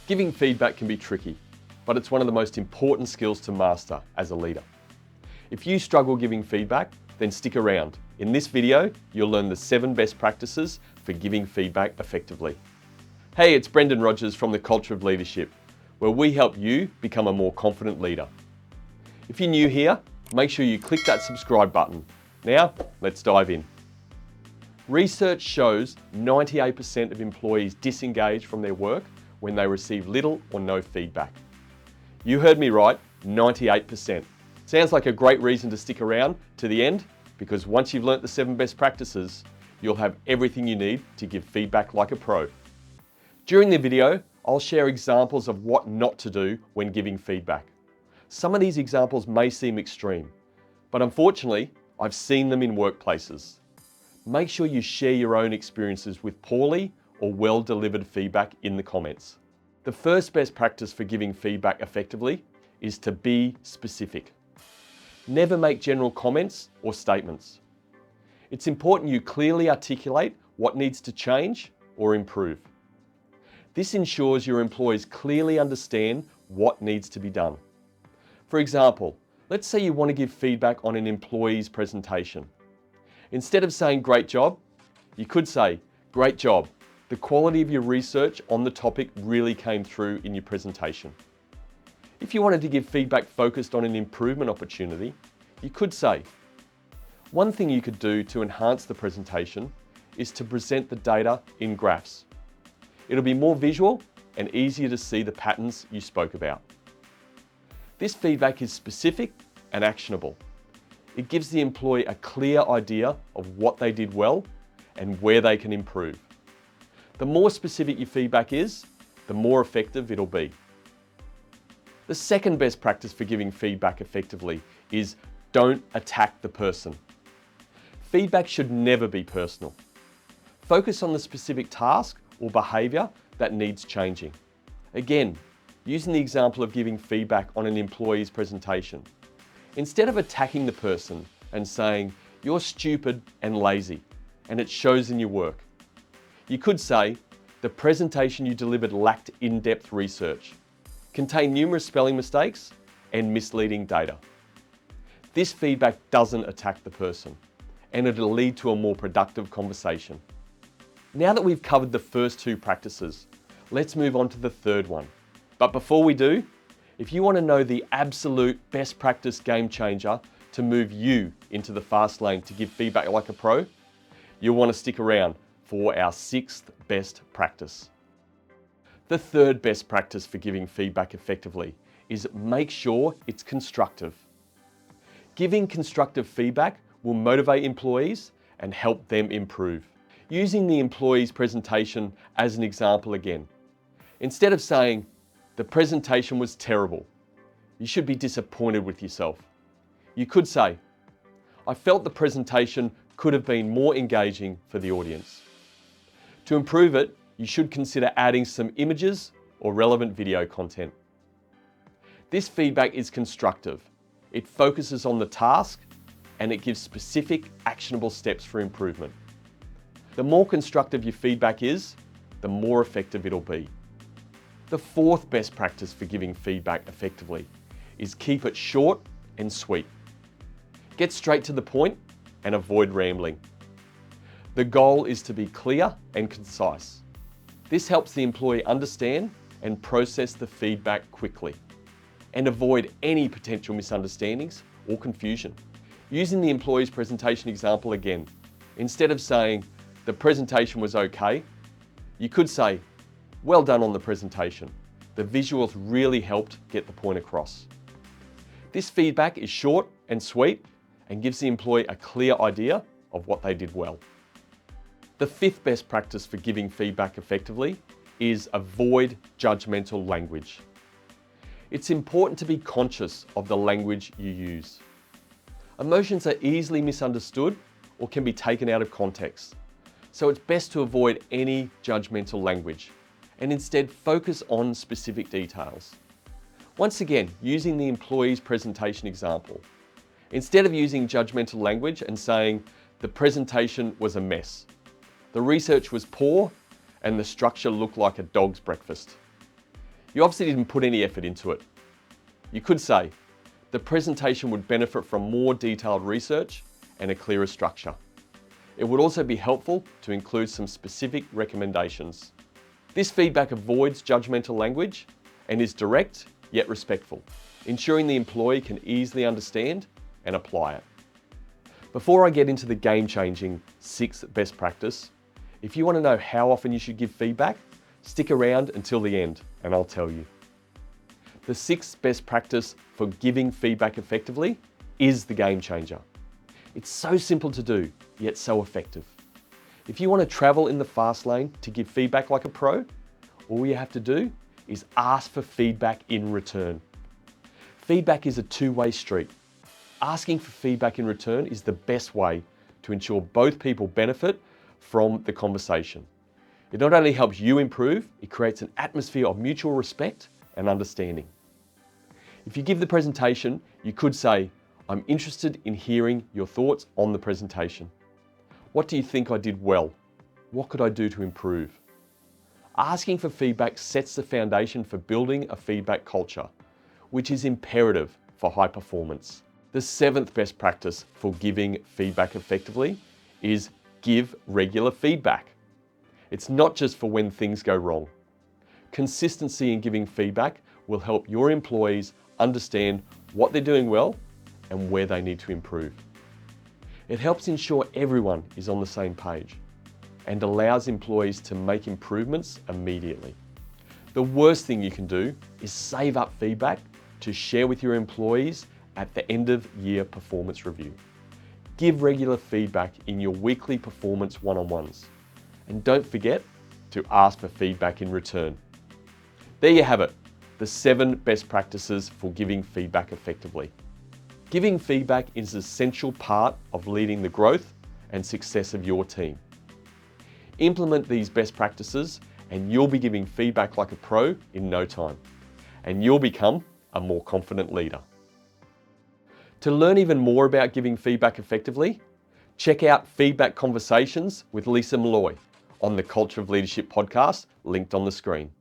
Giving feedback can be tricky, but it's one of the most important skills to master as a leader. If you struggle giving feedback, then stick around. In this video, you'll learn the 7 best practices for giving feedback effectively. Hey, it's Brendan Rogers from the Culture of Leadership, where we help you become a more confident leader. If you're new here, make sure you click that subscribe button. Now, let's dive in. Research shows 98% of employees disengage from their work when they receive little or no feedback. You heard me right, 98%. Sounds like a great reason to stick around to the end, because once you've learnt the 7 best practices, you'll have everything you need to give feedback like a pro. During the video, I'll share examples of what not to do when giving feedback. Some of these examples may seem extreme, but unfortunately, I've seen them in workplaces. Make sure you share your own experiences with poorly or well-delivered feedback in the comments. The first best practice for giving feedback effectively is to be specific. Never make general comments or statements. It's important you clearly articulate what needs to change or improve. This ensures your employees clearly understand what needs to be done. For example, let's say you want to give feedback on an employee's presentation. Instead of saying great job, you could say, great job. The quality of your research on the topic really came through in your presentation. If you wanted to give feedback focused on an improvement opportunity, you could say, one thing you could do to enhance the presentation is to present the data in graphs. It'll be more visual and easier to see the patterns you spoke about. This feedback is specific and actionable. It gives the employee a clear idea of what they did well and where they can improve. The more specific your feedback is, the more effective it'll be. The second best practice for giving feedback effectively is don't attack the person. Feedback should never be personal. Focus on the specific task or behaviour that needs changing. Again, using the example of giving feedback on an employee's presentation. Instead of attacking the person and saying, you're stupid and lazy, and it shows in your work, you could say, the presentation you delivered lacked in-depth research, contained numerous spelling mistakes, and misleading data. This feedback doesn't attack the person, and it'll lead to a more productive conversation. Now that we've covered the first 2 practices, let's move on to the third one. But before we do, if you want to know the absolute best practice game changer to move you into the fast lane to give feedback like a pro, you'll want to stick around for our 6th best practice. The third best practice for giving feedback effectively is make sure it's constructive. Giving constructive feedback will motivate employees and help them improve. Using the employee's presentation as an example again. Instead of saying, the presentation was terrible, you should be disappointed with yourself. You could say, I felt the presentation could have been more engaging for the audience. To improve it, you should consider adding some images or relevant video content. This feedback is constructive. It focuses on the task and it gives specific, actionable steps for improvement. The more constructive your feedback is, the more effective it'll be. The 4th best practice for giving feedback effectively is keep it short and sweet. Get straight to the point and avoid rambling. The goal is to be clear and concise. This helps the employee understand and process the feedback quickly and avoid any potential misunderstandings or confusion. Using the employee's presentation example again, instead of saying, the presentation was okay, you could say, well done on the presentation. The visuals really helped get the point across. This feedback is short and sweet and gives the employee a clear idea of what they did well. The 5th best practice for giving feedback effectively is avoid judgmental language. It's important to be conscious of the language you use. Emotions are easily misunderstood or can be taken out of context, so it's best to avoid any judgmental language and instead focus on specific details. Once again, using the employee's presentation example, instead of using judgmental language and saying, the presentation was a mess, the research was poor, and the structure looked like a dog's breakfast, You obviously didn't put any effort into it. You could say, the presentation would benefit from more detailed research and a clearer structure. It would also be helpful to include some specific recommendations. This feedback avoids judgmental language and is direct yet respectful, ensuring the employee can easily understand and apply it. Before I get into the game-changing 6th best practice, if you want to know how often you should give feedback, stick around until the end and I'll tell you. The 6th best practice for giving feedback effectively is the game changer. It's so simple to do, yet so effective. If you want to travel in the fast lane to give feedback like a pro, all you have to do is ask for feedback in return. Feedback is a two-way street. Asking for feedback in return is the best way to ensure both people benefit from the conversation. It not only helps you improve, it creates an atmosphere of mutual respect and understanding. If you give the presentation, you could say, I'm interested in hearing your thoughts on the presentation. What do you think I did well? What could I do to improve? Asking for feedback sets the foundation for building a feedback culture, which is imperative for high performance. The 7th best practice for giving feedback effectively is give regular feedback. It's not just for when things go wrong. Consistency in giving feedback will help your employees understand what they're doing well and where they need to improve. It helps ensure everyone is on the same page and allows employees to make improvements immediately. The worst thing you can do is save up feedback to share with your employees at the end of year performance review. Give regular feedback in your weekly performance one-on-ones. And don't forget to ask for feedback in return. There you have it, the 7 best practices for giving feedback effectively. Giving feedback is an essential part of leading the growth and success of your team. Implement these best practices and you'll be giving feedback like a pro in no time. And you'll become a more confident leader. To learn even more about giving feedback effectively, check out Feedback Conversations with Lisa Malloy on the Culture of Leadership podcast linked on the screen.